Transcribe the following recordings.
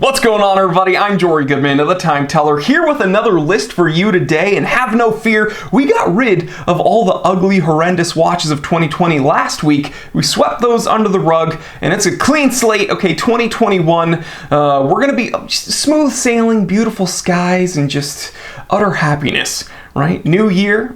What's going on, everybody? I'm Jory Goodman of the Time Teller, here with another list for you today, and have no fear, we got rid of all the ugly, horrendous watches of 2020 last week. We swept those under the rug, and it's a clean slate. Okay, 2021, we're gonna be smooth sailing, beautiful skies, and just utter happiness. Right? New year,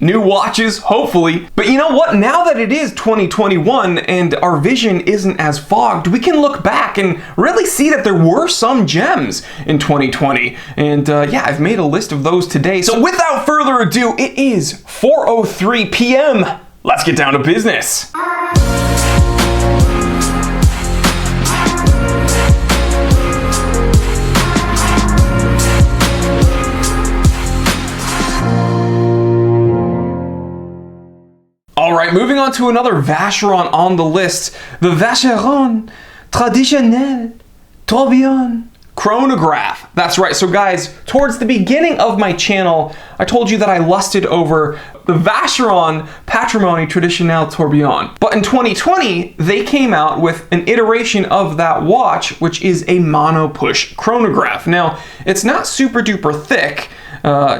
new watches, hopefully. But you know what? Now that it is 2021 and our vision isn't as fogged, we can look back and really see that there were some gems in 2020. And yeah, I've made a list of those today. So without further ado, it is 4:03 p.m. Let's get down to business. All right, moving on to another Vacheron on the list, the Vacheron Traditionnel Tourbillon Chronograph. That's right. So guys, towards the beginning of my channel, I told you that I lusted over the Vacheron Patrimony Traditionnel Tourbillon. But in 2020, they came out with an iteration of that watch, which is a mono-push chronograph. Now, it's not super duper thick,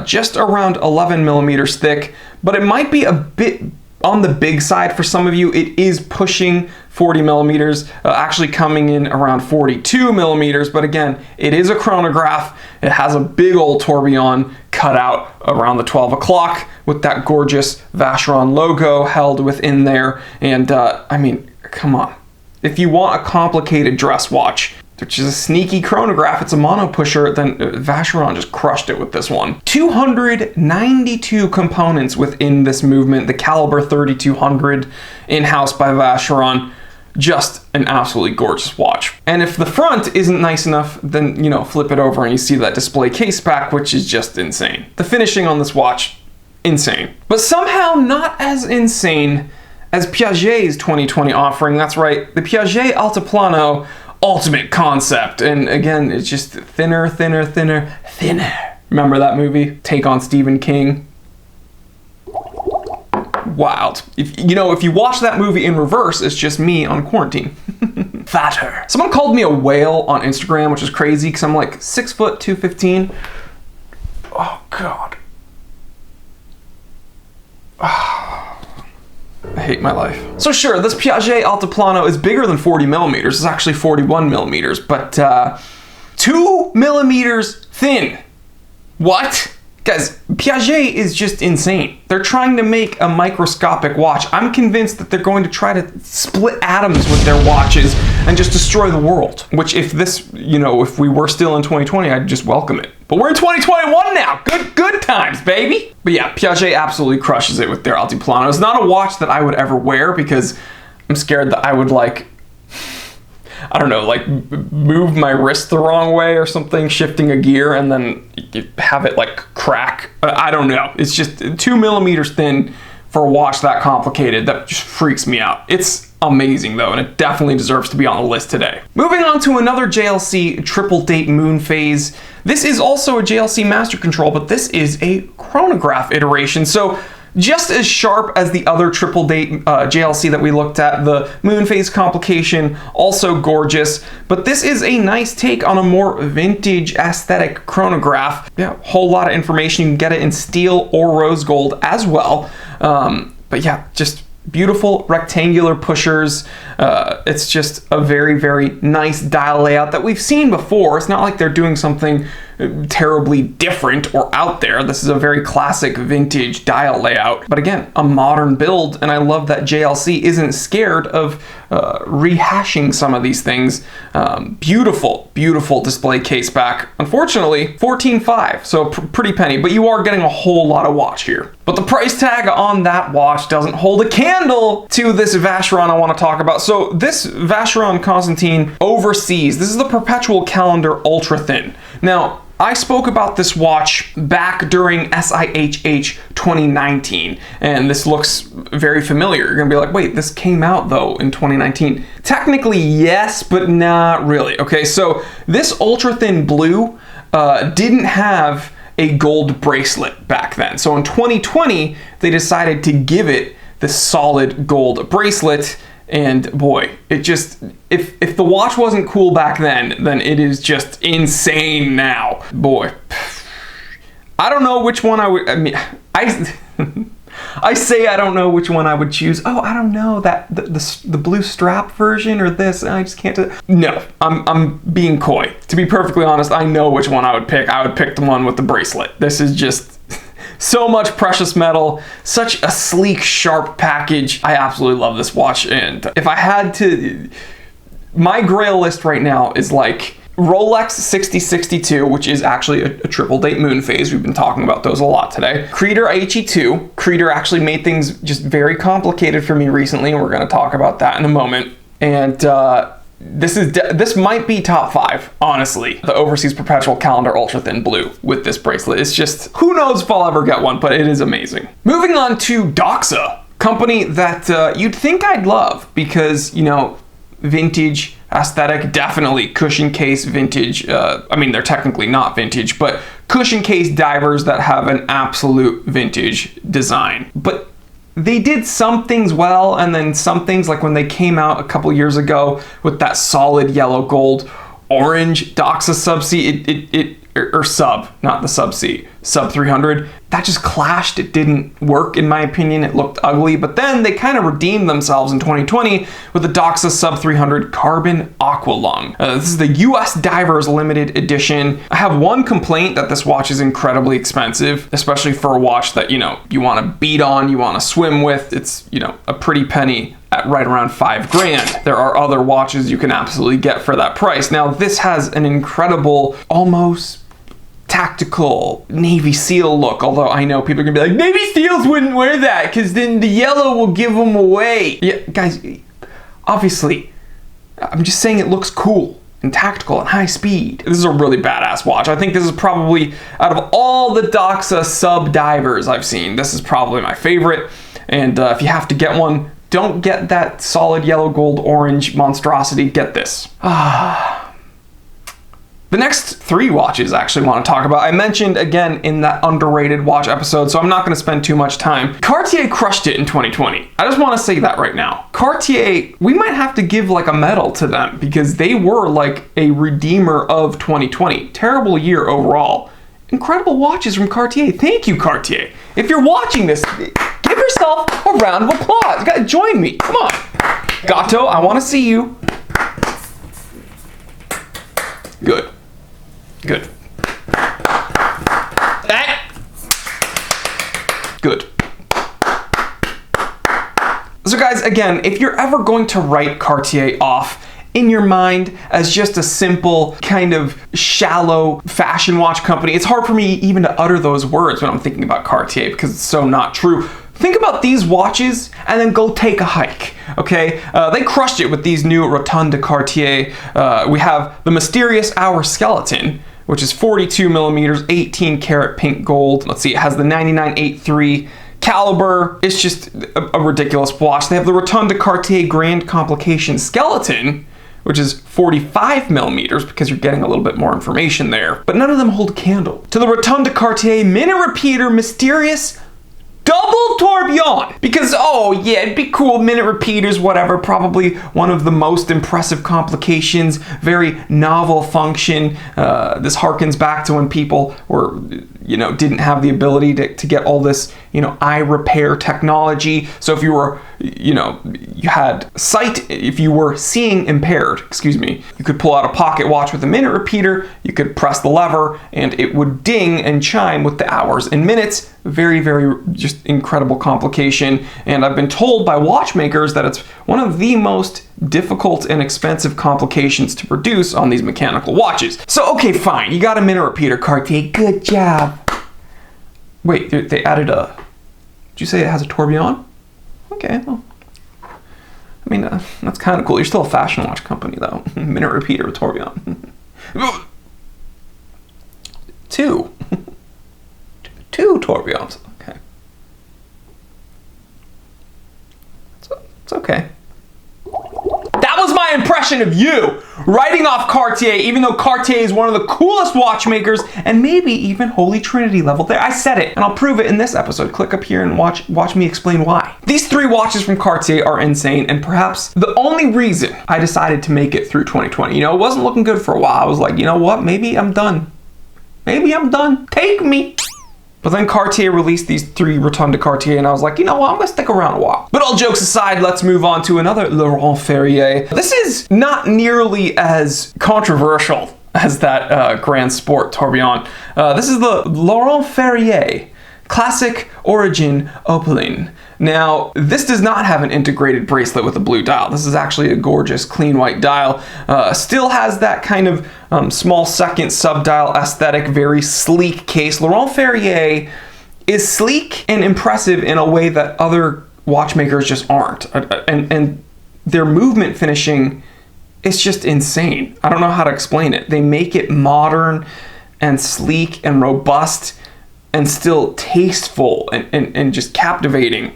just around 11 millimeters thick, but it might be a bit on the big side for some of you. It is pushing 40 millimeters, actually coming in around 42 millimeters. But again, it is a chronograph. It has a big old tourbillon cut out around the 12 o'clock with that gorgeous Vacheron logo held within there. And I mean, come on. If you want a complicated dress watch, which is a sneaky chronograph, it's a mono pusher, then Vacheron just crushed it with this one. 292 components within this movement, the caliber 3200 in-house by Vacheron. Just an absolutely gorgeous watch. And if the front isn't nice enough, then, you know, flip it over and you see that display case back, which is just insane. The finishing on this watch, insane. But somehow not as insane as Piaget's 2020 offering. That's right, the Piaget Altiplano Ultimate Concept. And again, it's just thinner, thinner, thinner, thinner. Remember that movie? Take on Stephen King. Wild. If you watch that movie in reverse, it's just me on quarantine. Fatter. Someone called me a whale on Instagram, which is crazy because I'm like 6 foot 215. Oh God. I hate my life. So sure, this Piaget Altiplano is bigger than 40 millimeters. It's actually 41 millimeters, but 2 millimeters thin. What? Guys, Piaget is just insane. They're trying to make a microscopic watch. I'm convinced that they're going to try to split atoms with their watches and just destroy the world. Which if this, if we were still in 2020, I'd just welcome it. But we're in 2021 now. Good times, baby. But yeah, Piaget absolutely crushes it with their Altiplano. It's not a watch that I would ever wear because I'm scared that I would move my wrist the wrong way or something, shifting a gear and then have it crack. I don't know. It's just 2 millimeters thin for a watch that complicated. That just freaks me out. It's amazing though, and it definitely deserves to be on the list today. Moving on to another JLC triple date moon phase. This is also a JLC master control, but this is a chronograph iteration. So just as sharp as the other triple date JLC that we looked at, the moon phase complication, also gorgeous, but this is a nice take on a more vintage aesthetic chronograph. Yeah, whole lot of information. You can get it in steel or rose gold as well. But yeah, just beautiful rectangular pushers. It's just a very, very nice dial layout that we've seen before. It's not like they're doing something terribly different or out there. This is a very classic vintage dial layout, but again, a modern build, and I love that JLC isn't scared of rehashing some of these things. Beautiful, beautiful display case back. Unfortunately, $14,500, so pretty penny, but you are getting a whole lot of watch here. But the price tag on that watch doesn't hold a candle to this Vacheron I want to talk about. So this Vacheron Constantine Overseas, this is the Perpetual Calendar Ultra Thin. Now, I spoke about this watch back during SIHH 2019, and this looks very familiar. You're gonna be like, wait, this came out though in 2019. Technically, yes, but not really. Okay, so this ultra thin blue didn't have a gold bracelet back then. So in 2020, they decided to give it the solid gold bracelet, And boy, it just, if the watch wasn't cool back then it is just insane now. Boy, I don't know which one I would, I mean, I say I don't know which one I would choose. Oh, I don't know, that the blue strap version or this. I just can't. No, I'm being coy. To be perfectly honest, I know which one I would pick. I would pick the one with the bracelet. This is just so much precious metal, such a sleek, sharp package. I absolutely love this watch. And if I had to, my grail list right now is like Rolex 6062, which is actually a triple date moon phase. We've been talking about those a lot today. Creator HE2. Creator actually made things just very complicated for me recently, and we're going to talk about that in a moment. And this might be top 5, honestly. The Overseas Perpetual Calendar Ultra Thin Blue with this bracelet. It's just, who knows if I'll ever get one, but it is amazing. Moving on to Doxa, company that you'd think I'd love because, you know, vintage aesthetic, definitely cushion case vintage. I mean, they're technically not vintage, but cushion case divers that have an absolute vintage design. But they did some things well, and then some things, like when they came out a couple years ago with that solid yellow gold orange Doxa Sub-C, or sub, not the Sub-C, Sub 300, that just clashed. It didn't work, in my opinion. It looked ugly, but then they kind of redeemed themselves in 2020 with the Doxa Sub 300 Carbon Aqualung. This is the US Divers Limited Edition. I have one complaint, that this watch is incredibly expensive, especially for a watch that, you know, you want to beat on, you want to swim with. It's, you know, a pretty penny at right around $5,000. There are other watches you can absolutely get for that price. Now, this has an incredible, almost tactical Navy SEAL look, although I know people are gonna be like, Navy SEALs wouldn't wear that because then the yellow will give them away. Yeah, guys, obviously, I'm just saying it looks cool and tactical and high speed. This is a really badass watch. I think this is probably, out of all the Doxa sub divers I've seen, this is probably my favorite. And if you have to get one, don't get that solid yellow, gold, orange monstrosity. Get this. The next 3 watches I actually want to talk about, I mentioned again in that underrated watch episode, so I'm not going to spend too much time. Cartier crushed it in 2020. I just want to say that right now. Cartier, we might have to give like a medal to them because they were like a redeemer of 2020. Terrible year overall. Incredible watches from Cartier. Thank you, Cartier. If you're watching this, give yourself a round of applause. You gotta join me. Come on. Gato, I want to see you. Good. Good. Good. So guys, again, if you're ever going to write Cartier off in your mind as just a simple kind of shallow fashion watch company, it's hard for me even to utter those words when I'm thinking about Cartier because it's so not true. Think about these watches and then go take a hike, okay? They crushed it with these new Rotunda Cartier. We have the Mysterious Hour Skeleton, which is 42 millimeters, 18 karat pink gold. Let's see, it has the 9983 caliber. It's just a ridiculous watch. They have the Rotunda Cartier Grand Complication Skeleton, which is 45 millimeters because you're getting a little bit more information there. But none of them hold a candle. To the Rotunda Cartier Minute Repeater Mysterious Double Tourbillon, because oh yeah, it'd be cool, minute repeaters, whatever, probably one of the most impressive complications, very novel function. This harkens back to when people were, you know, didn't have the ability to get all this, you know, eye repair technology. So if you were, you know, you had sight, if you were seeing impaired, excuse me, you could pull out a pocket watch with a minute repeater, you could press the lever and it would ding and chime with the hours and minutes. Very, very just incredible complication. And I've been told by watchmakers that it's one of the most difficult and expensive complications to produce on these mechanical watches. So, okay, fine. You got a minute repeater, Cartier. Good job. Wait, they added a... Did you say it has a tourbillon? Okay, well... I mean, that's kind of cool. You're still a fashion watch company, though. Minute repeater with tourbillon. 2. 2 tourbillons. Okay. It's okay. That was my my impression of you. Writing off Cartier, even though Cartier is one of the coolest watchmakers and maybe even Holy Trinity level. There, I said it, and I'll prove it in this episode. Click up here and watch me explain why. These 3 watches from Cartier are insane, and perhaps the only reason I decided to make it through 2020. You know, it wasn't looking good for a while. I was like, you know what? Maybe I'm done. Maybe I'm done. Take me. But then Cartier released these 3 Rotunda Cartier, and I was like, you know what, I'm gonna stick around a while. But all jokes aside, let's move on to another Laurent Farrier. This is not nearly as controversial as that Grand Sport Tourbillon. This is the Laurent Farrier Classic Origin Opaline. Now, this does not have an integrated bracelet with a blue dial. This is actually a gorgeous, clean white dial. Still has that kind of small second sub-dial aesthetic, very sleek case. Laurent Farrier is sleek and impressive in a way that other watchmakers just aren't. And their movement finishing is just insane. I don't know how to explain it. They make it modern and sleek and robust and still tasteful and just captivating.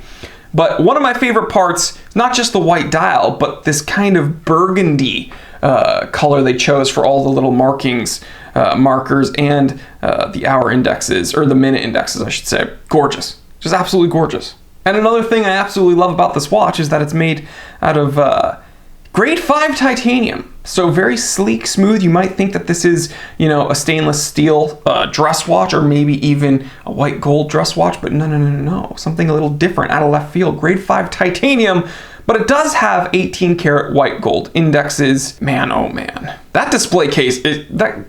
But one of my favorite parts, not just the white dial, but this kind of burgundy color they chose for all the little markings, markers, and the hour indexes, or the minute indexes, I should say. Gorgeous. Just absolutely gorgeous. And another thing I absolutely love about this watch is that it's made out of grade 5 titanium. So very sleek, smooth. You might think that this is, you know, a stainless steel dress watch, or maybe even a white gold dress watch, but no. Something a little different, out of left field. Grade 5 titanium, but it does have 18 karat white gold indexes. Man, oh man. That display case, that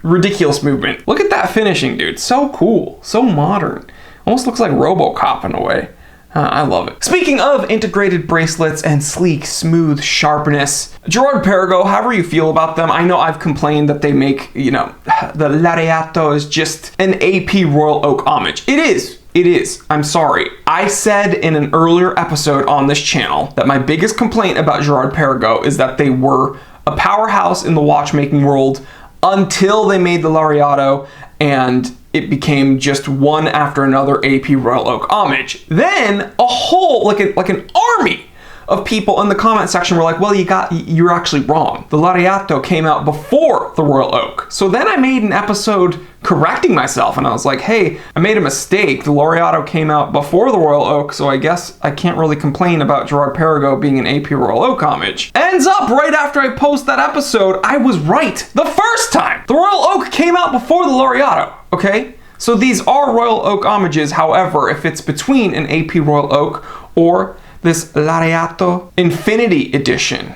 ridiculous movement. Look at that finishing, dude. So cool, so modern. Almost looks like RoboCop in a way. I love it. Speaking of integrated bracelets and sleek, smooth sharpness, Girard-Perregaux, however you feel about them, I know I've complained that they make, you know, the Lariato is just an AP Royal Oak homage. It is. It is. I'm sorry. I said in an earlier episode on this channel that my biggest complaint about Girard-Perregaux is that they were a powerhouse in the watchmaking world until they made the Lariato, and it became just one after another AP Royal Oak homage. Then a whole, like an army of people in the comment section were like, well, you're actually wrong. The Lariato came out before the Royal Oak. So then I made an episode correcting myself, and I was like, hey, I made a mistake. The Lariato came out before the Royal Oak, so I guess I can't really complain about Girard-Perregaux being an AP Royal Oak homage. Ends up, right after I post that episode, I was right the first time. The Royal Oak came out before the Lariato, okay? So these are Royal Oak homages. However, if it's between an AP Royal Oak or this Lariato Infinity Edition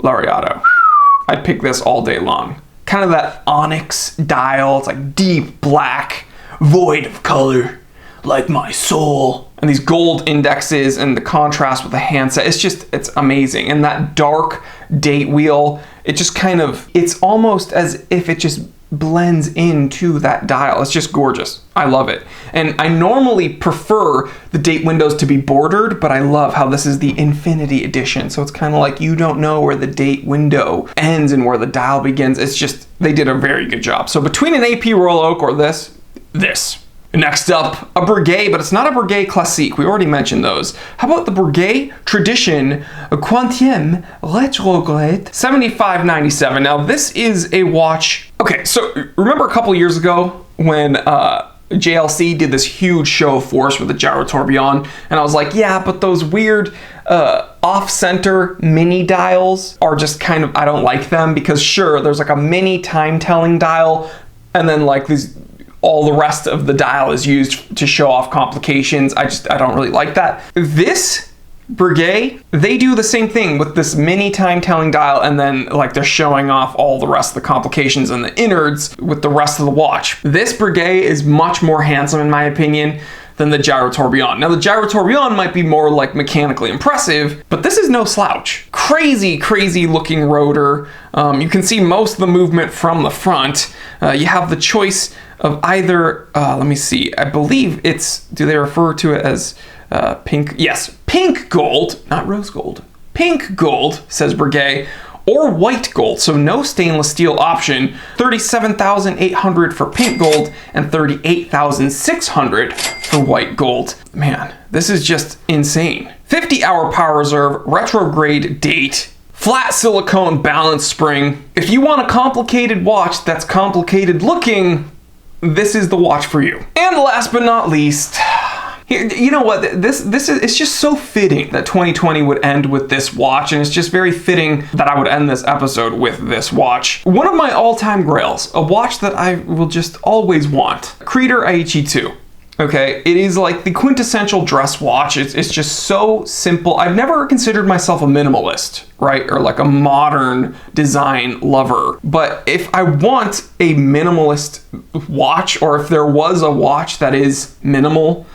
Lariato, I'd pick this all day long. Kind of that onyx dial. It's like deep black, void of color, like my soul. And these gold indexes and the contrast with the handset, it's amazing. And that dark date wheel, it just kind of, it's almost as if it just blends into that dial. It's just gorgeous. I love it. And I normally prefer the date windows to be bordered, but I love how this is the Infinity Edition. So it's kind of like you don't know where the date window ends and where the dial begins. It's just, they did a very good job. So between an AP Royal Oak or this. Next up, a Breguet, but it's not a Breguet Classique. We already mentioned those. How about the Breguet Tradition Quantième Retrograde 7597? Now, this is a watch. Okay, so remember a couple years ago when JLC did this huge show of force with the Gyro Tourbillon, and I was like, yeah, but those weird off-center mini dials are just kind of, I don't like them, because sure, there's like a mini time-telling dial, and then like these, all the rest of the dial is used to show off complications. I don't really like that. This Breguet, they do the same thing with this mini time-telling dial, and then like they're showing off all the rest of the complications and the innards with the rest of the watch. This Breguet is much more handsome in my opinion than the Gyro Tourbillon. Now the Gyro Tourbillon might be more like mechanically impressive, but this is no slouch. Crazy looking rotor. You can see most of the movement from the front. You have the choice of either, let me see, I believe it's, do they refer to it as pink? Yes, pink gold, not rose gold. Pink gold, says Breguet, or white gold, so no stainless steel option. $37,800 for pink gold and $38,600 for white gold. Man, this is just insane. 50-hour power reserve, retrograde date, flat silicone balance spring. If you want a complicated watch that's complicated looking, this is the watch for you. And last but not least, you know what, it's just so fitting that 2020 would end with this watch, and it's just very fitting that I would end this episode with this watch. One of my all-time grails, a watch that I will just always want, Creator Aichi 2. Okay, it is like the quintessential dress watch. It's just so simple. I've never considered myself a minimalist, right? Or like a modern design lover. But if I want a minimalist watch, or if there was a watch that is minimal,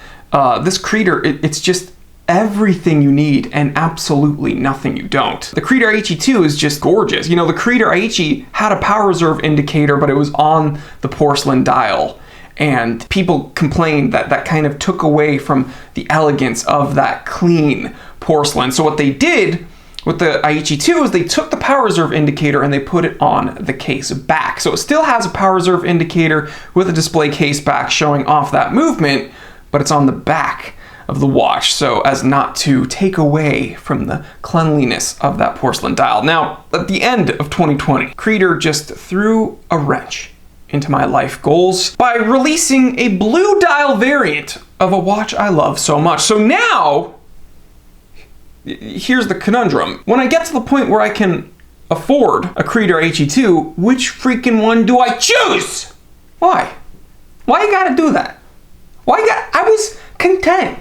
this Creator, it's just everything you need and absolutely nothing you don't. The Creator Aichi 2 is just gorgeous. You know, the Creator Aichi had a power reserve indicator, but it was on the porcelain dial. And people complained that that kind of took away from the elegance of that clean porcelain. So what they did with the Aichi 2 is they took the power reserve indicator and they put it on the case back. So it still has a power reserve indicator with a display case back showing off that movement, but it's on the back of the watch, so as not to take away from the cleanliness of that porcelain dial. Now, at the end of 2020, Creator just threw a wrench into my life goals by releasing a blue dial variant of a watch I love so much. So now, here's the conundrum. When I get to the point where I can afford a Creator Aichi 2, which freaking one do I choose? Why? Why you gotta do that? I was content.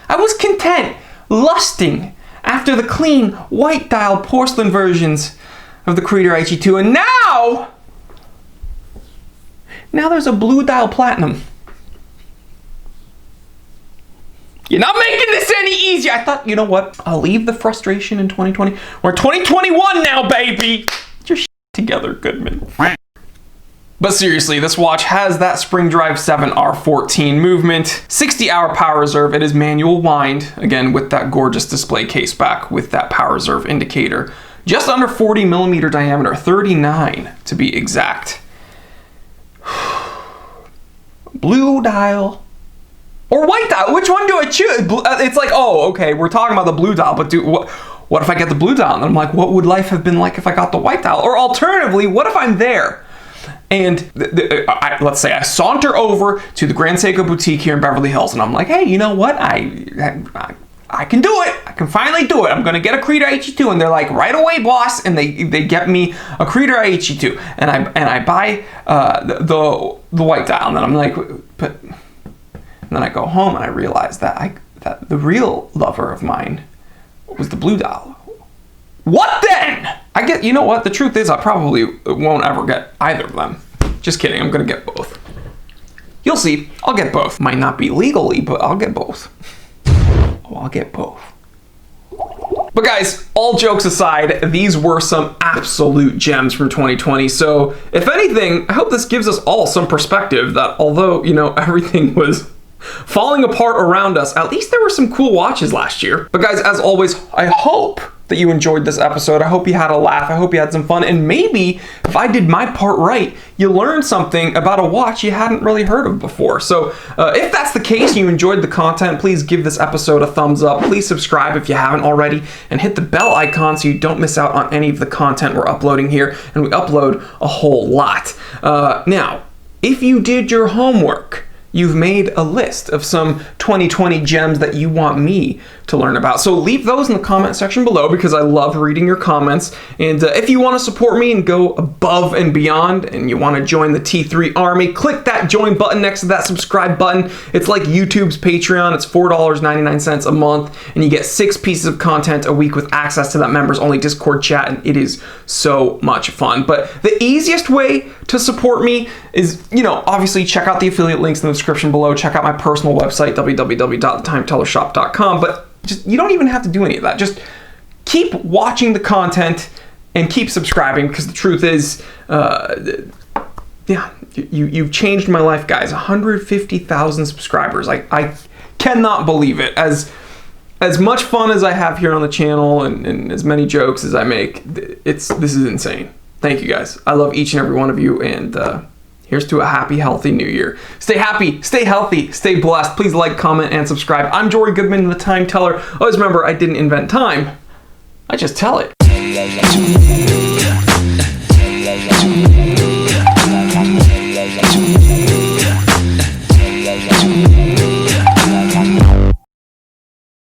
I was content lusting after the clean white dial porcelain versions of the Creator Aichi 2, and now there's a blue dial platinum. You're not making this any easier. I thought, you know what? I'll leave the frustration in 2020. We're 2021 now, baby. Get your shit together, Goodman. But seriously, this watch has that Spring Drive 7R14 movement, 60-hour power reserve. It is manual wind, again, with that gorgeous display case back with that power reserve indicator. Just under 40 millimeter diameter, 39 to be exact. Blue dial or white dial, which one do I choose? It's like, oh, okay, we're talking about the blue dial, but what if I get the blue dial? And I'm like, what would life have been like if I got the white dial? Or alternatively, what if I'm there and let's say I saunter over to the Grand Seiko boutique here in Beverly Hills, and I'm like, hey, you know what, I can do it. I can finally do it. I'm gonna get a Creator Aichi 2, and they're like, right away, boss. And they get me a Creator Aichi 2, and I buy the white dial, and then I'm like, but and then I go home and I realize that the real lover of mine was the blue dial. What then? You know what? The truth is, I probably won't ever get either of them. Just kidding. I'm gonna get both. You'll see. I'll get both. Might not be legally, but I'll get both. I'll get both. But guys, all jokes aside, these were some absolute gems from 2020. So if anything, I hope this gives us all some perspective that although, you know, everything was falling apart around us, at least there were some cool watches last year. But guys, as always, I hope that you enjoyed this episode. I hope you had a laugh. I hope you had some fun. And maybe if I did my part right, you learned something about a watch you hadn't really heard of before. So if that's the case and you enjoyed the content, please give this episode a thumbs up. Please subscribe if you haven't already, and hit the bell icon so you don't miss out on any of the content we're uploading here. And we upload a whole lot. Now, if you did your homework, you've made a list of some 2020 gems that you want me to learn about. So leave those in the comment section below, because I love reading your comments. And if you want to support me and go above and beyond, and you want to join the T3 army, click that join button next to that subscribe button. It's like YouTube's Patreon. It's $4.99 a month, and you get 6 pieces of content a week with access to that members only Discord chat, and it is so much fun. But the easiest way to support me is, you know, obviously check out the affiliate links in the description below. Check out my personal website, www.thetimetellershop.com. But you don't even have to do any of that. Just keep watching the content and keep subscribing, because the truth is, yeah, you've changed my life, guys. 150,000 subscribers. I cannot believe it. As much fun as I have here on the channel, and as many jokes as I make, this is insane. Thank you, guys. I love each and every one of you, and here's to a happy, healthy new year. Stay happy, stay healthy, stay blessed. Please like, comment, and subscribe. I'm Jory Goodman, the Time Teller. Always remember, I didn't invent time. I just tell it. Yeah.